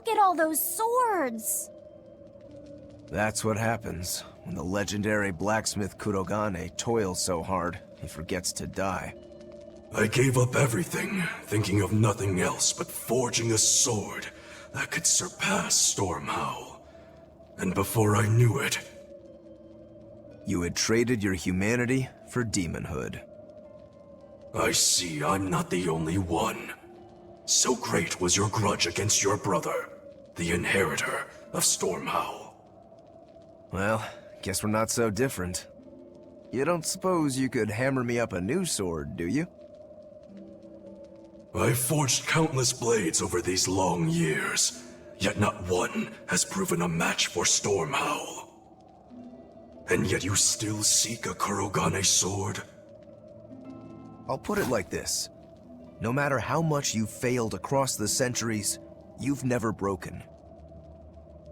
Look at all those swords! That's what happens when the legendary blacksmith Kurogane toils so hard, he forgets to die. I gave up everything, thinking of nothing else but forging a sword that could surpass Stormhowl. And before I knew it... You had traded your humanity for demonhood. I see I'm not the only one. So great was your grudge against your brother, the inheritor of Stormhowl. Well, guess we're not so different. You don't suppose you could hammer me up a new sword, do you? I've forged countless blades over these long years, yet not one has proven a match for Stormhowl. And yet you still seek a Kurogane sword? I'll put it like this. No matter how much you've failed across the centuries, you've never broken.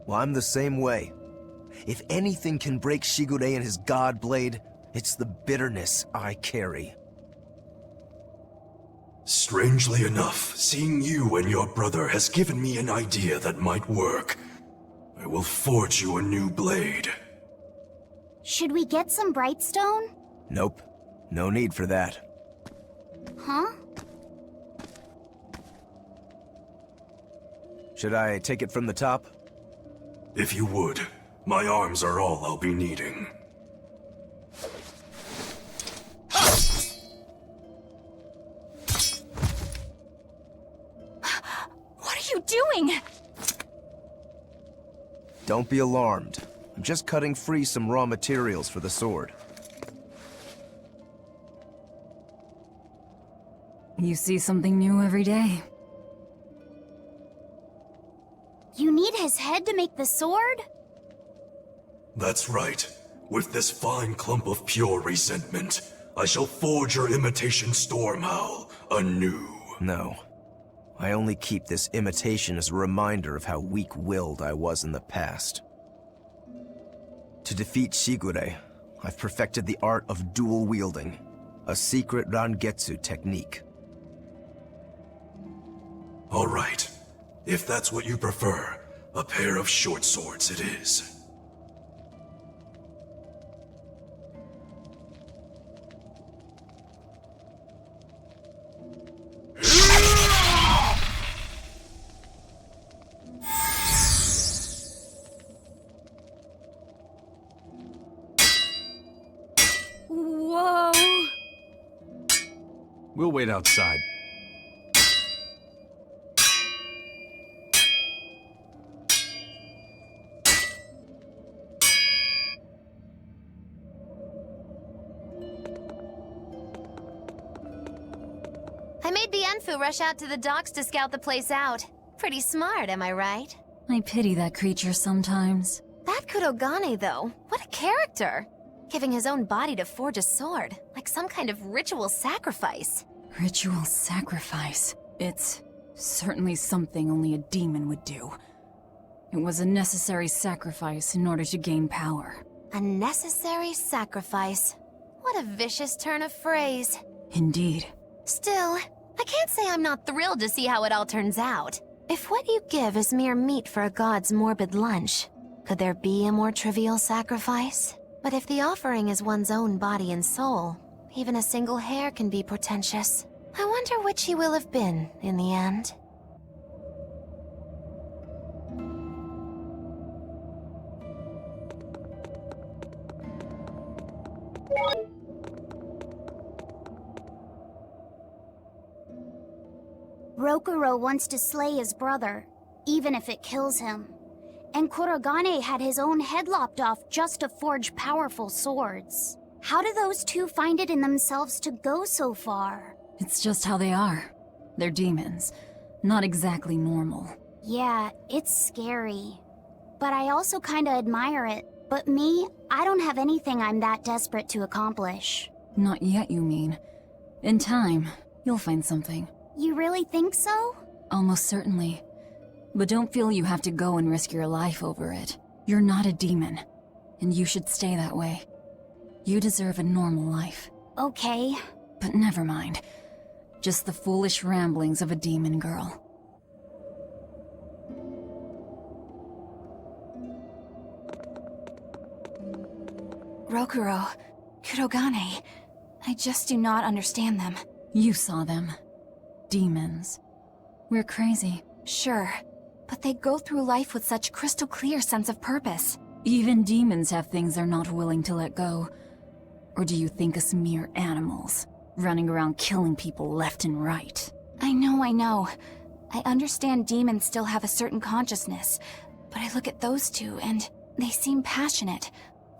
Well, I'm the same way. If anything can break Shigure and his god blade, it's the bitterness I carry. Strangely enough, seeing you and your brother has given me an idea that might work. I will forge you a new blade. Should we get some Brightstone? Nope. No need for that. Huh? Should I take it from the top? If you would. My arms are all I'll be needing. What are you doing? Don't be alarmed. I'm just cutting free some raw materials for the sword. You see something new every day. You need his head to make the sword? That's right. With this fine clump of pure resentment, I shall forge your imitation Stormhowl anew. No. I only keep this imitation as a reminder of how weak-willed I was in the past. To defeat Shigure, I've perfected the art of dual wielding, a secret Rangetsu technique. All right. If that's what you prefer, a pair of short swords it is. Whoa! We'll wait outside. I made the Enfu rush out to the docks to scout the place out. Pretty smart, am I right? I pity that creature sometimes. That Kurogane, though, what a character! Giving his own body to forge a sword, like some kind of ritual sacrifice. Ritual sacrifice. It's certainly something only a demon would do. It was a necessary sacrifice in order to gain power. A necessary sacrifice. What a vicious turn of phrase. Indeed. Still, I can't say I'm not thrilled to see how it all turns out. If what you give is mere meat for a god's morbid lunch, could there be a more trivial sacrifice? But if the offering is one's own body and soul, even a single hair can be portentous. I wonder which he will have been in the end. Rokurou wants to slay his brother, even if it kills him. And Kurogane had his own head lopped off just to forge powerful swords. How do those two find it in themselves to go so far? It's just how they are. They're demons. Not exactly normal. Yeah, it's scary. But I also kinda admire it. But me, I don't have anything I'm that desperate to accomplish. Not yet, you mean. In time, you'll find something. You really think so? Almost certainly. But don't feel you have to go and risk your life over it. You're not a demon, and you should stay that way. You deserve a normal life. Okay. But never mind. Just the foolish ramblings of a demon girl. Rokurou, Kurogane. I just do not understand them. You saw them. Demons. We're crazy. Sure, but they go through life with such crystal clear sense of purpose. Even demons have things they're not willing to let go. Or do you think us mere animals, running around killing people left and right? I know. I understand demons still have a certain consciousness, but I look at those two and they seem passionate,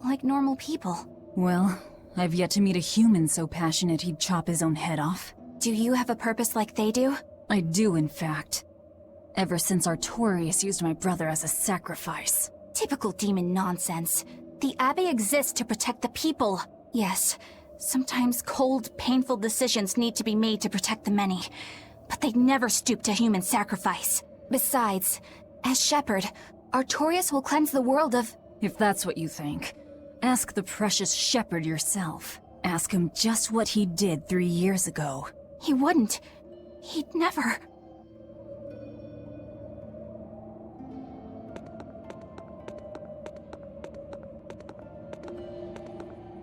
like normal people. Well, I've yet to meet a human so passionate he'd chop his own head off. Do you have a purpose like they do? I do, in fact. Ever since Artorius used my brother as a sacrifice. Typical demon nonsense. The Abbey exists to protect the people. Yes, sometimes cold, painful decisions need to be made to protect the many, but they'd never stoop to human sacrifice. Besides, as shepherd, Artorius will cleanse the world of... If that's what you think, ask the precious shepherd yourself. Ask him just what he did 3 years ago. He wouldn't. He'd never...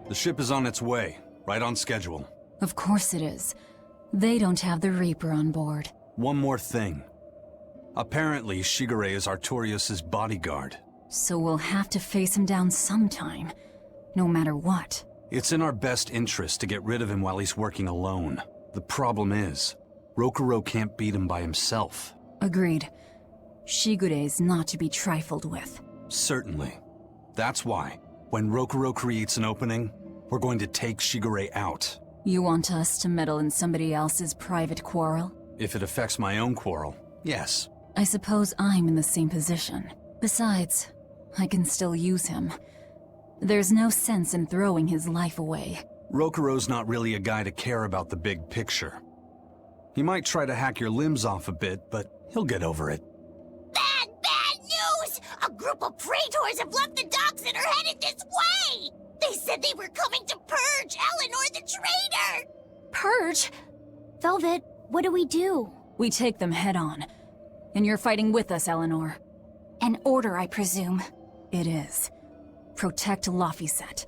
The ship is on its way, right on schedule. Of course it is. They don't have the Reaper on board. One more thing. Apparently, Shigure is Artorius' bodyguard. So we'll have to face him down sometime, no matter what. It's in our best interest to get rid of him while he's working alone. The problem is, Rokurou can't beat him by himself. Agreed. Shigure is not to be trifled with. Certainly. That's why, when Rokurou creates an opening, we're going to take Shigure out. You want us to meddle in somebody else's private quarrel? If it affects my own quarrel, yes. I suppose I'm in the same position. Besides, I can still use him. There's no sense in throwing his life away. Rokurou's not really a guy to care about the big picture. He might try to hack your limbs off a bit, but he'll get over it. Bad news! A group of praetors have left the docks and are headed this way! They said they were coming to purge Eleanor the traitor! Purge? Velvet, what do we do? We take them head on. And you're fighting with us, Eleanor. An order, I presume. It is. Protect Laphicet,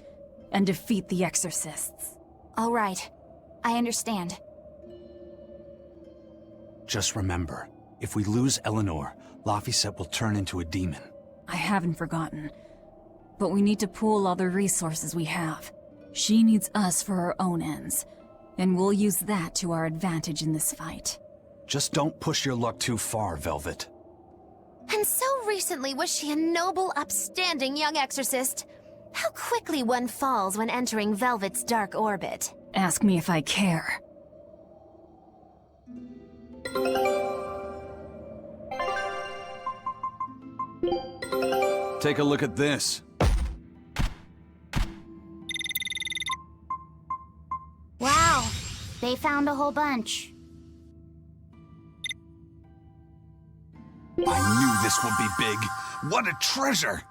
and defeat the Exorcists. All right. I understand. Just remember, if we lose Eleanor, Laphicet will turn into a demon. I haven't forgotten. But we need to pool all the resources we have. She needs us for her own ends, and we'll use that to our advantage in this fight. Just don't push your luck too far, Velvet. And so recently was she a noble, upstanding young exorcist. How quickly one falls when entering Velvet's dark orbit. Ask me if I care. Take a look at this. Wow, they found a whole bunch. I knew this would be big. What a treasure!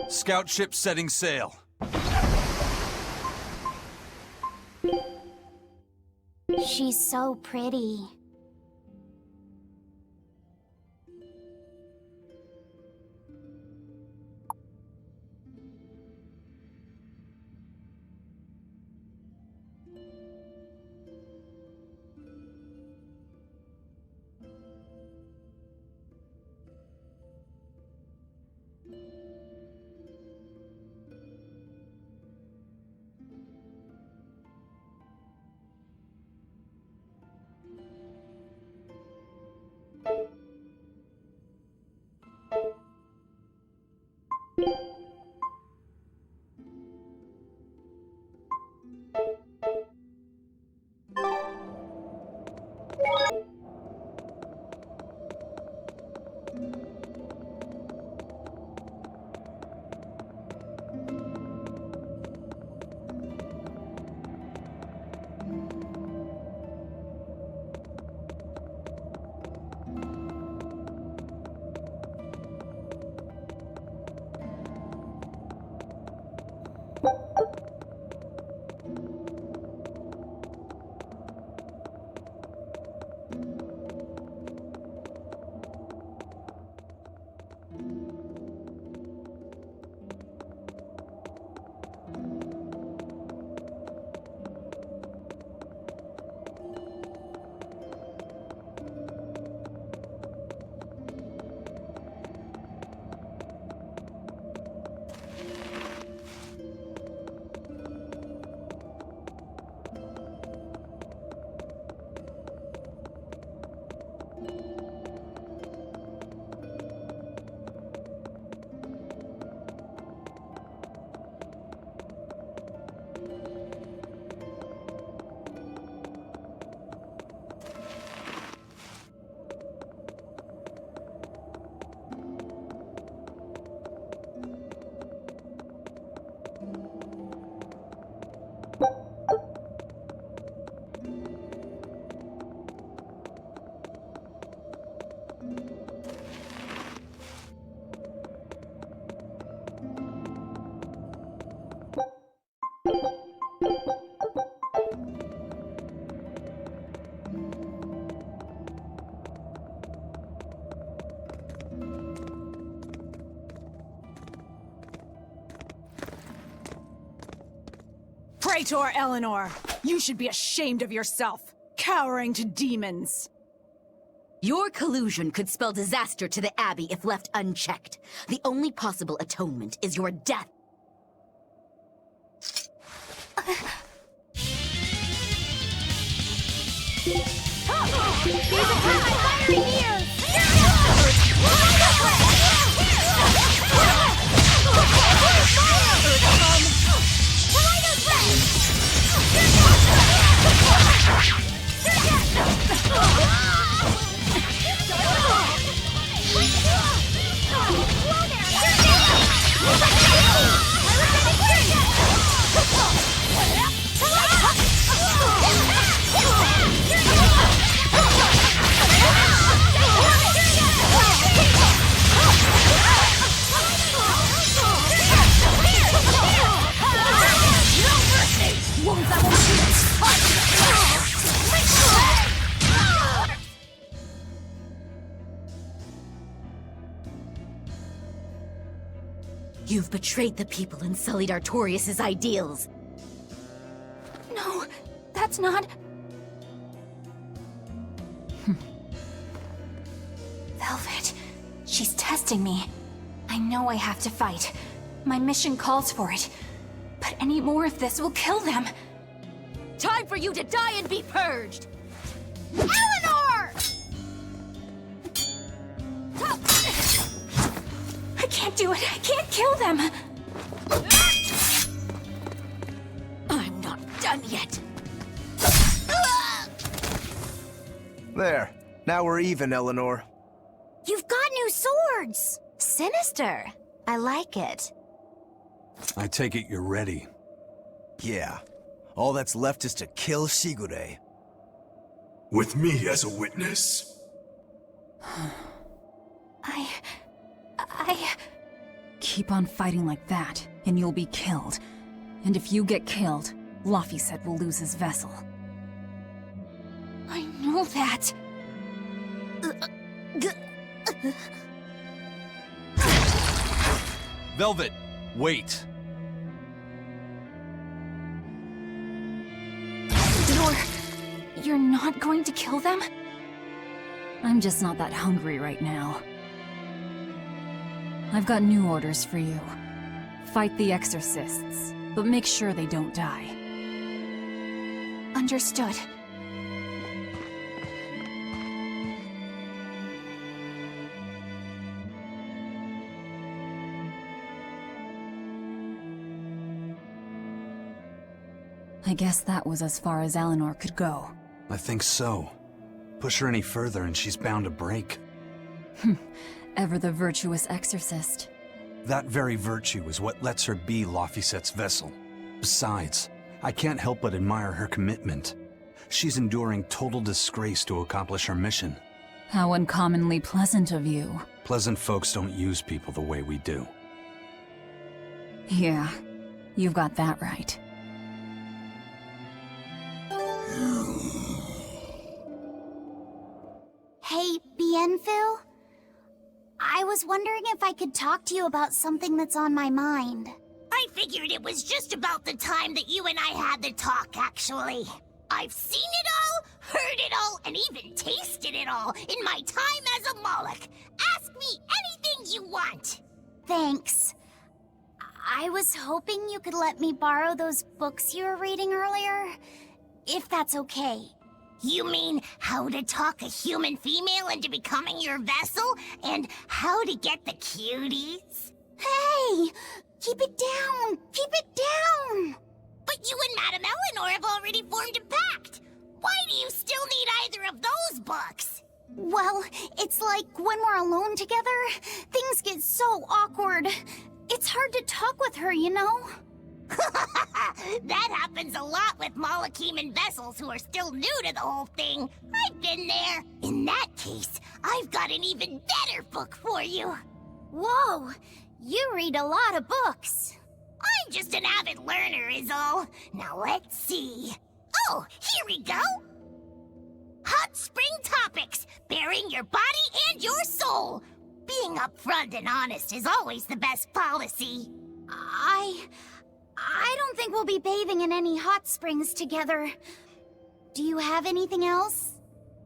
Scout ship setting sail. She's so pretty. Praetor Eleanor, you should be ashamed of yourself, cowering to demons. Your collusion could spell disaster to the Abbey if left unchecked. The only possible atonement is your death. You've betrayed the people and sullied Artorius' ideals. No, that's not... Velvet, she's testing me. I know I have to fight. My mission calls for it. But any more of this will kill them. Time for you to die and be purged! Eleanor! I can't do it. I can't kill them. I'm not done yet. There. Now we're even, Eleanor. You've got new swords! Sinister. I like it. I take it you're ready. Yeah. All that's left is to kill Shigure. With me as a witness. Keep on fighting like that, and you'll be killed. And if you get killed, Laphicet will lose his vessel. I know that. Velvet, wait. You're not going to kill them? I'm just not that hungry right now. I've got new orders for you. Fight the exorcists, but make sure they don't die. Understood. I guess that was as far as Eleanor could go. I think so. Push her any further and she's bound to break. Ever the virtuous exorcist. That very virtue is what lets her be Laphicet's vessel. Besides, I can't help but admire her commitment. She's enduring total disgrace to accomplish her mission. How uncommonly pleasant of you. Pleasant folks don't use people the way we do. Yeah, you've got that right. Hey, Bienfil? I was wondering if I could talk to you about something that's on my mind. I figured it was just about the time that you and I had the talk, actually. I've seen it all, heard it all, and even tasted it all in my time as a Moloch. Ask me anything you want. Thanks. I was hoping you could let me borrow those books you were reading earlier, if that's okay. You mean how to talk a human female into becoming your vessel, and how to get the cuties? Hey! Keep it down! Keep it down! But you and Madame Eleanor have already formed a pact. Why do you still need either of those books? Well, it's like when we're alone together, things get so awkward. It's hard to talk with her, you know? That happens a lot with Malachiman vessels who are still new to the whole thing. I've been there. In that case, I've got an even better book for you. Whoa! You read a lot of books. I'm just an avid learner is all. Now let's see. Oh, here we go. Hot Spring Topics, bearing your body and your soul. Being upfront and honest is always the best policy. I don't think we'll be bathing in any hot springs together. Do you have anything else?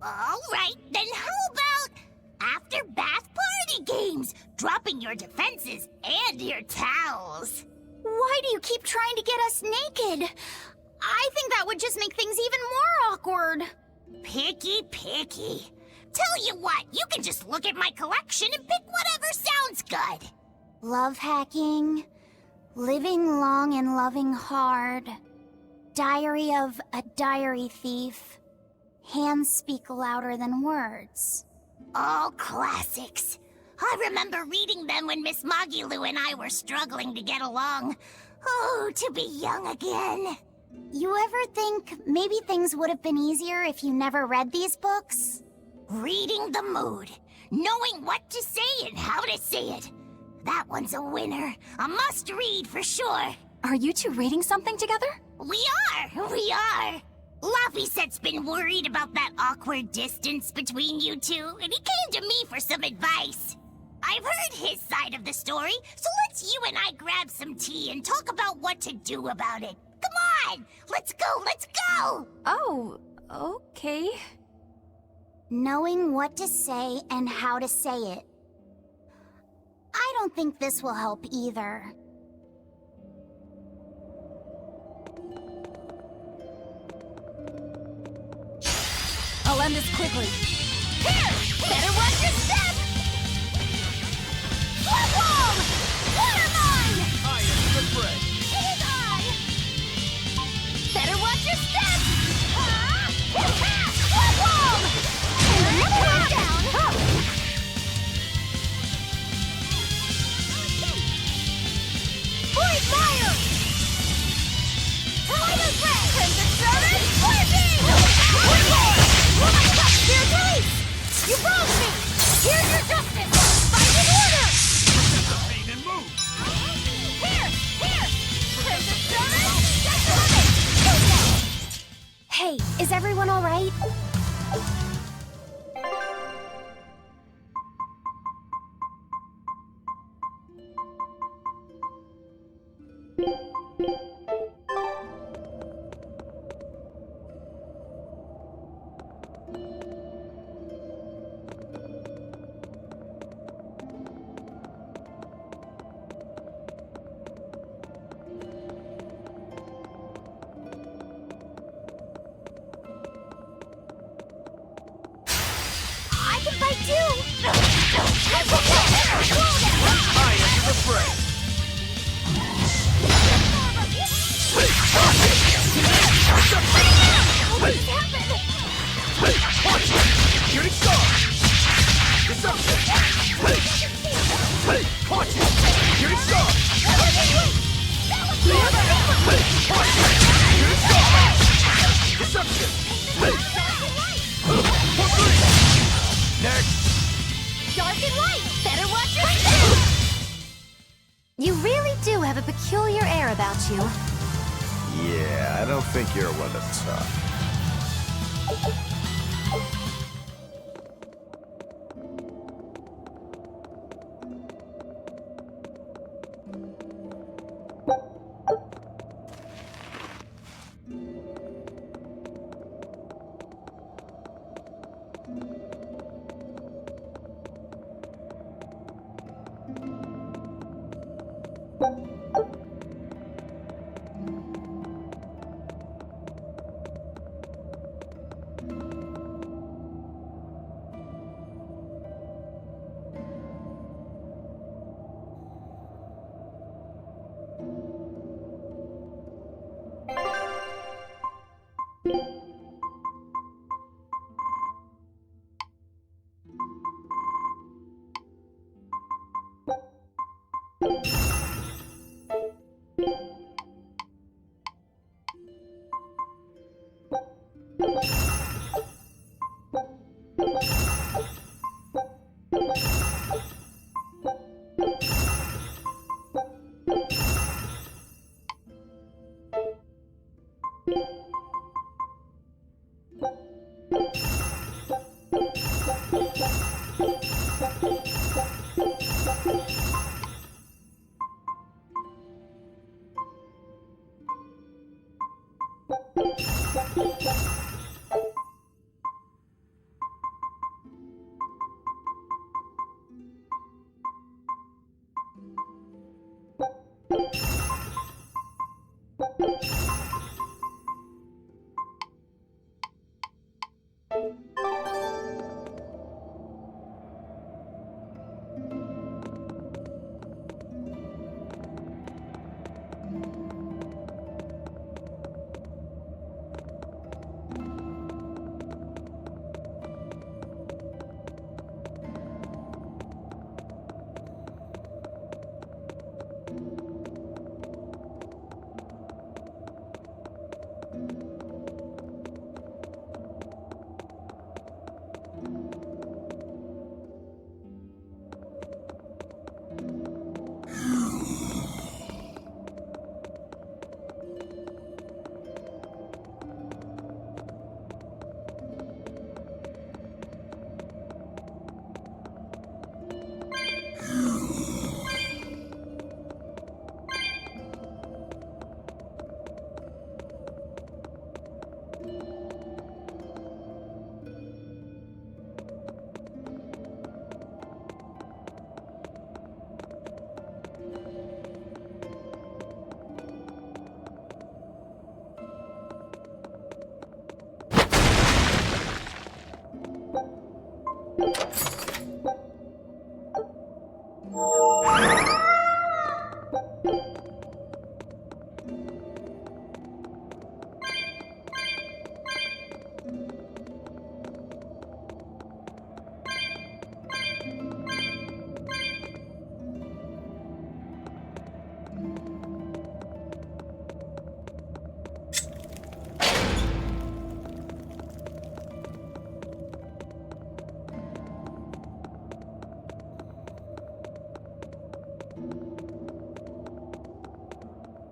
All right, then how about after bath party games, dropping your defenses and your towels? Why do you keep trying to get us naked? I think that would just make things even more awkward. Picky. Tell you what, you can just look at my collection and pick whatever sounds good. Love hacking, living long and loving hard, diary of a diary thief, hands speak louder than words. All classics. I remember reading them when Miss Magilu and I were struggling to get along. Oh, to be young again. You ever think maybe things would have been easier if you never read these books? Reading the mood, knowing what to say and how to say it. That one's a winner. A must-read for sure. Are you two reading something together? We are. Laffyset's been worried about that awkward distance between you two, and he came to me for some advice. I've heard his side of the story, so let's you and I grab some tea and talk about what to do about it. Come on, let's go! Oh, okay. Knowing what to say and how to say it. I don't think this will help either. I'll end this quickly. Here! Better watch your step! Flip wall! Water mine! I am the fray. It is I! Better watch your step! Flip wall! Another down! Void fire! Tidal breath! Pentatonic scorpion! Your taste! You wronged me! Here's your justice! Find an order! Pain and move. Here! Pentatonic! Hey, is everyone all right? I can fight too! I am the fray. What just happened? Shooting star. Disruption. Punch it. Shooting star. Shooting star. Disruption. Next. Dark and light! Better watch your step! You really do have a peculiar air about you. Yeah, I don't think you're one to talk.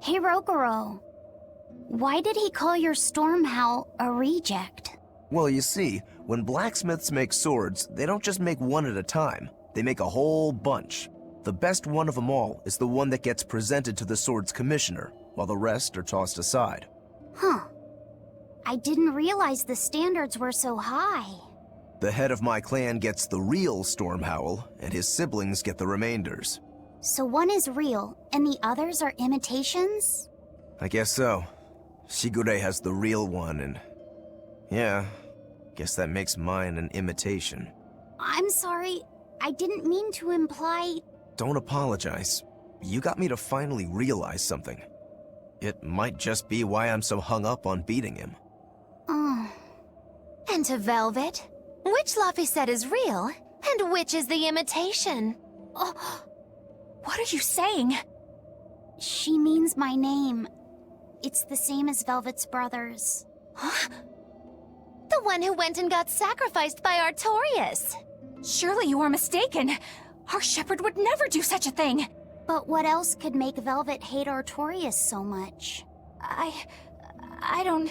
Hey, Rokurou. Why did he call your storm howl a reject? Well, you see, when blacksmiths make swords, they don't just make one at a time. They make a whole bunch. The best one of them all is the one that gets presented to the sword's commissioner, while the rest are tossed aside. Huh. I didn't realize the standards were so high. The head of my clan gets the real storm howl, and his siblings get the remainders. So one is real, and the others are imitations? I guess so. Shigure has the real one, and... yeah, guess that makes mine an imitation. I'm sorry, I didn't mean to imply... Don't apologize. You got me to finally realize something. It might just be why I'm so hung up on beating him. Oh. And to Velvet, which Laphicet is real, and which is the imitation? Oh, what are you saying? She means my name. It's the same as Velvet's brothers. Huh? The one who went and got sacrificed by Artorias. Surely you are mistaken. Our shepherd would never do such a thing. But what else could make Velvet hate Artorias so much? I don't...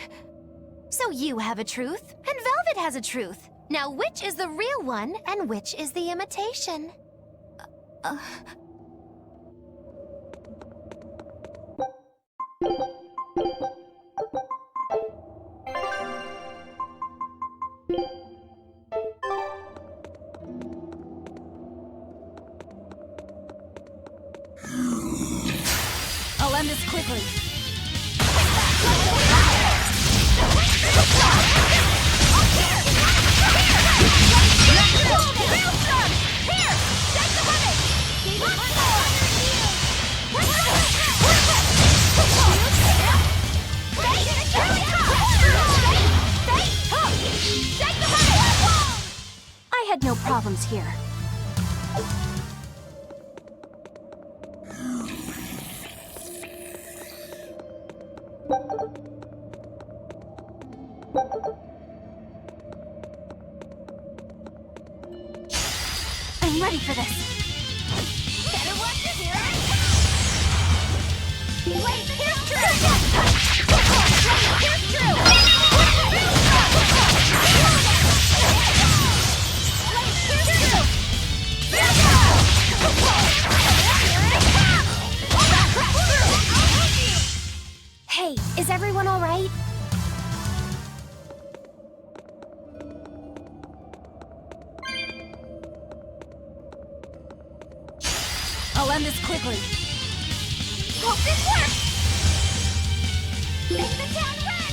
So you have a truth, and Velvet has a truth. Now which is the real one, and which is the imitation? I'll end this quickly. I had no problems here. I'm ready for this. Better watch your I'll end this quickly. Hope this works! Make the town red!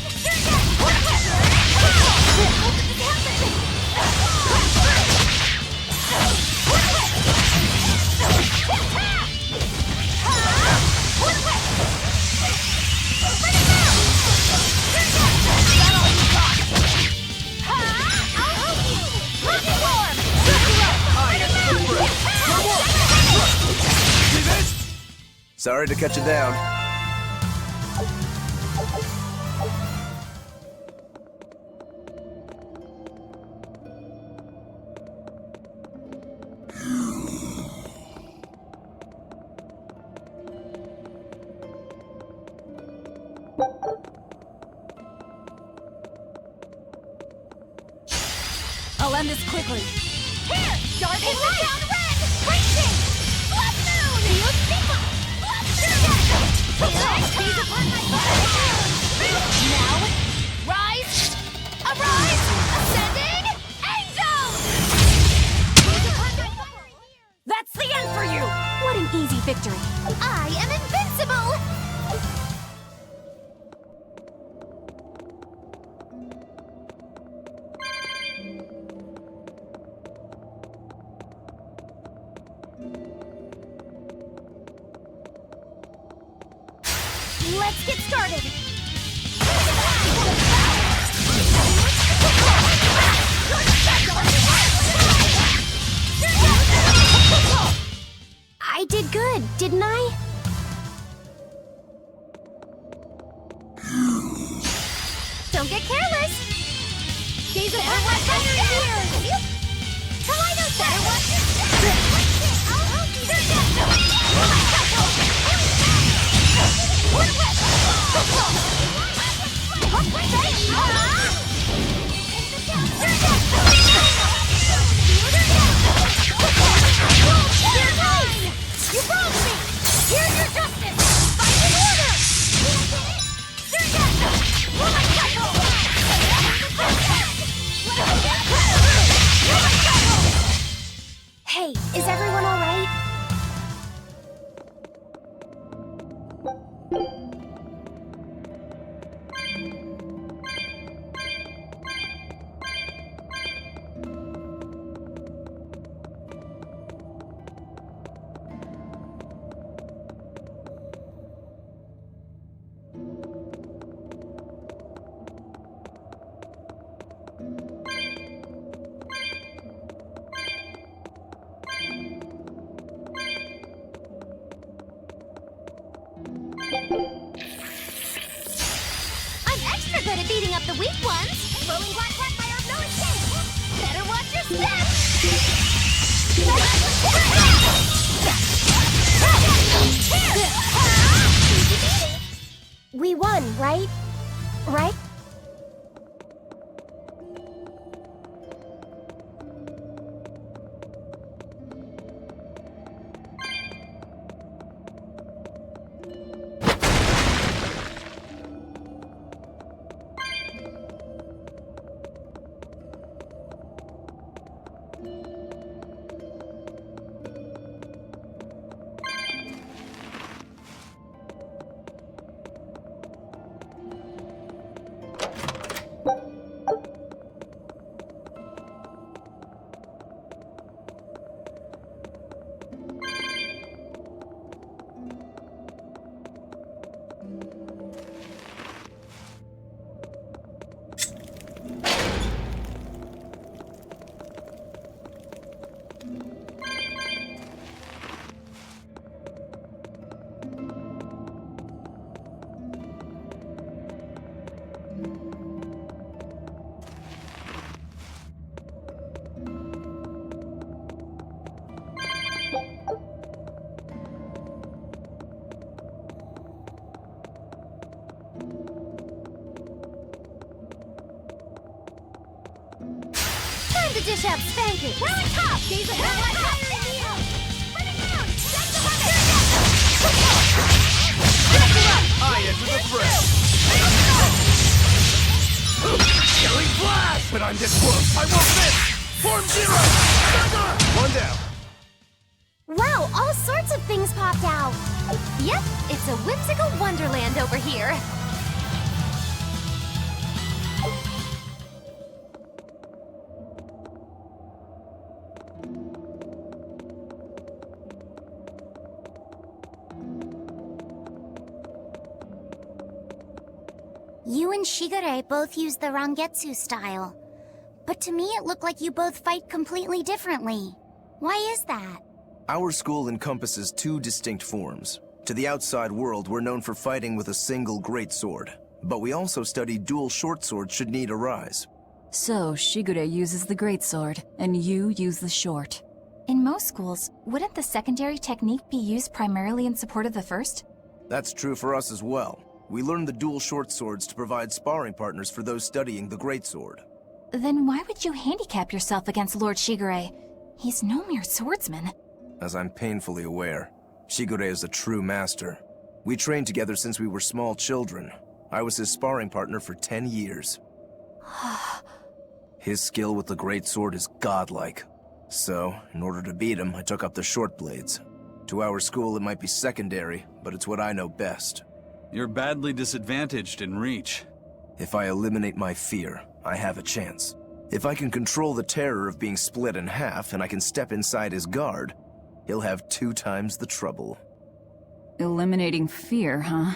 Hope this happens! Sorry to cut you down. I'll end this quickly. Here! Dark and light! Down red! Racing! Blood moon! Field people! Blood moon! Seize upon my body! Now, rise! Arise! Ascending! Angels! Seize upon my body! That's the end for you! What an easy victory. I am invincible! Let's get started! I did good, didn't I? Don't get careless! Gaze upon my fire here! Kaleido better watch your step! I'll help you! You broke me! Here's your justice! Fight in order! Hey, is everyone all right? I'm extra good at beating up the weak ones! Rolling black cat fire of no escape! Better watch your step! We won, right? Right? Time to dish out spankings! We're on top! Gaze upon my fire in the air! Bring it down! Send the hunter! I enter the fray! Killing blast! When I'm this close, I won't miss! Form zero! Dagger! One down. Wow, all sorts of things popped out. Yep, it's a whimsical wonderland over here. You and Shigure both use the Rangetsu style. But to me it looked like you both fight completely differently. Why is that? Our school encompasses two distinct forms. To the outside world, we're known for fighting with a single greatsword. But we also study dual short swords should need arise. So, Shigure uses the greatsword, and you use the short. In most schools, wouldn't the secondary technique be used primarily in support of the first? That's true for us as well. We learn the dual short swords to provide sparring partners for those studying the greatsword. Then why would you handicap yourself against Lord Shigure? He's no mere swordsman. As I'm painfully aware, Shigure is a true master. We trained together since we were small children. I was his sparring partner for 10 years. His skill with the greatsword is godlike. So, in order to beat him, I took up the short blades. To our school, it might be secondary, but it's what I know best. You're badly disadvantaged in reach. If I eliminate my fear, I have a chance. If I can control the terror of being split in half and I can step inside his guard, he'll have 2 times the trouble. Eliminating fear, huh?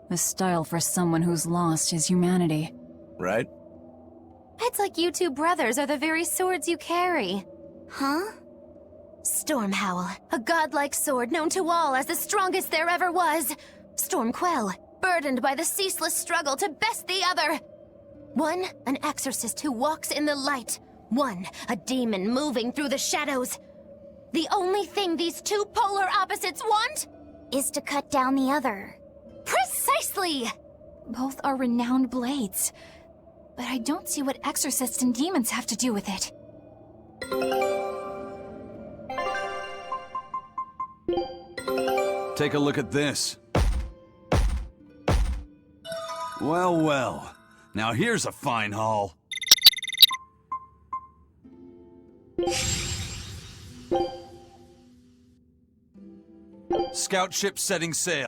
A style for someone who's lost his humanity. Right? It's like you two brothers are the very swords you carry. Huh? Stormhowl, a godlike sword known to all as the strongest there ever was. Stormquell, burdened by the ceaseless struggle to best the other. One, an exorcist who walks in the light. One, a demon moving through the shadows. The only thing these two polar opposites want Is to cut down the other. Precisely! Both are renowned blades. But I don't see what exorcists and demons have to do with it. Take a look at this. Well, well. Now here's a fine haul. Scout ship setting sail.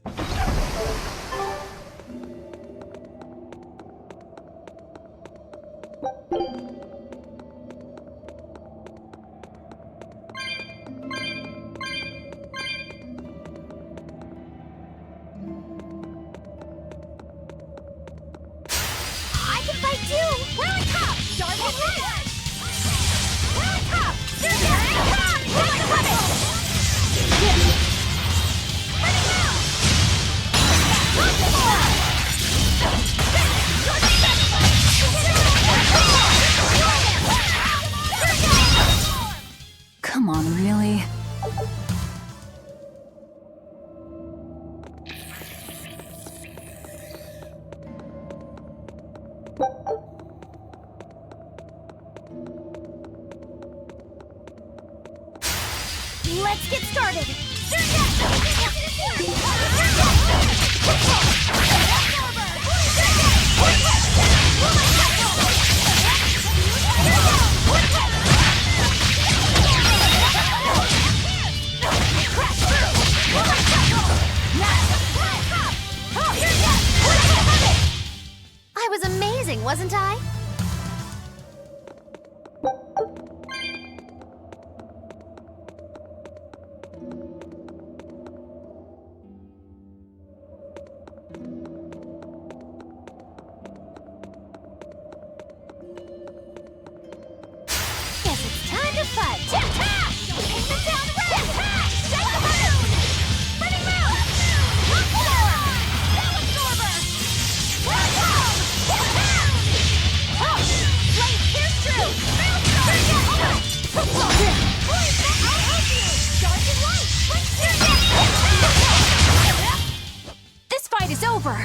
Come on, really? Let's get started! I was amazing, wasn't I? Guess it's time to fight! Tap-tap! Aim it down the road! Tap-tap! Shake the balloon! Spinning round! Rock forward! Rail absorber! Welcome! Tap-tap! Oh! Blade pierce through! Rail absorber! Boys, I'll help you! Dark and light! Blade pierce! This fight is over!